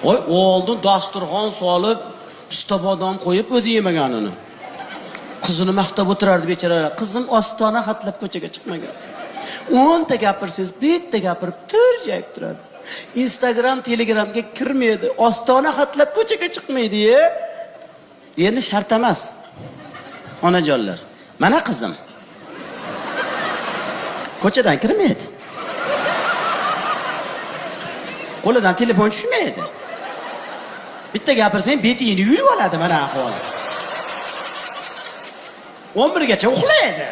Oy, oldin dasturxon solib, usta bodom qo'yib o'zi yemaganini. Qizini maqtab o'tirardi bechoralar. Qizim ostona xatlab ko'chaga chiqmagan. 10 ta gapirsiz, bitta gapirib turjayib turadi. Instagram, Telegramga kirmaydi. Ostona xatlab ko'chaga chiqmaydi-ya. Endi shart emas. Onajonlar, mana qizim. Ko'chadan kirmaydi. Qo'lidan telefon tushmaydi. Bitta gapirsang, betingni yurib oladi mana ahvol. 11 gacha uxlaydi.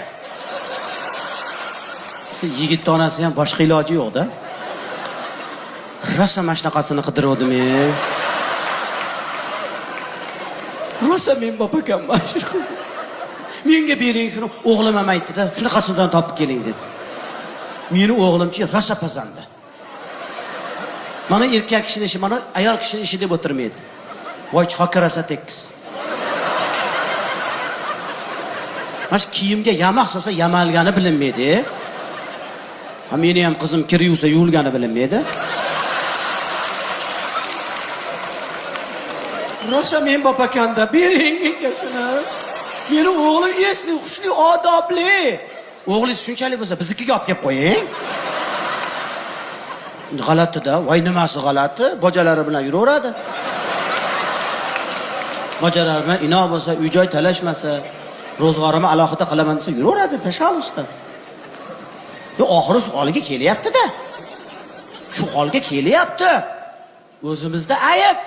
Siz yigit onasi ham boshqa iloji yo'q-da. Rosa mashnaqasini qidirdim men. Rosa men bopakamman shu qiz. Menga bering shuni, o'g'lim ham aytdi-da, shunaqasidan topib keling dedi. Meni o'g'limchi rosa pazanda. Mana erkak kishining ishi, mana ayol kishining ishi deb o'tirmaydi. Voy chokarasa tekis. Mana kiyimga yamoq solsa yamalgani bilinmaydi. Ha meni ham qizim kir yuvsa yuvilgani bilinmaydi. Rosa men bopakanda bering menga shuni. Meni o'g'lim esli, xushli, odobli. O'g'lingiz shunchalik bo'lsa, biznikiga olib kelib qo'ying. G'alati-da, voy nimasi g'alati? Bojalari bilan yuraveradi. Bojalari bilan inoq bo'lsa, uy-joy talashmasa, ro'zg'orimni alohida qilaman desa, yuraveradi, peshonusda. Yo, oxiri shu holiga kelyapti-da. Shu holga kelyapti. O'zimizda ayib.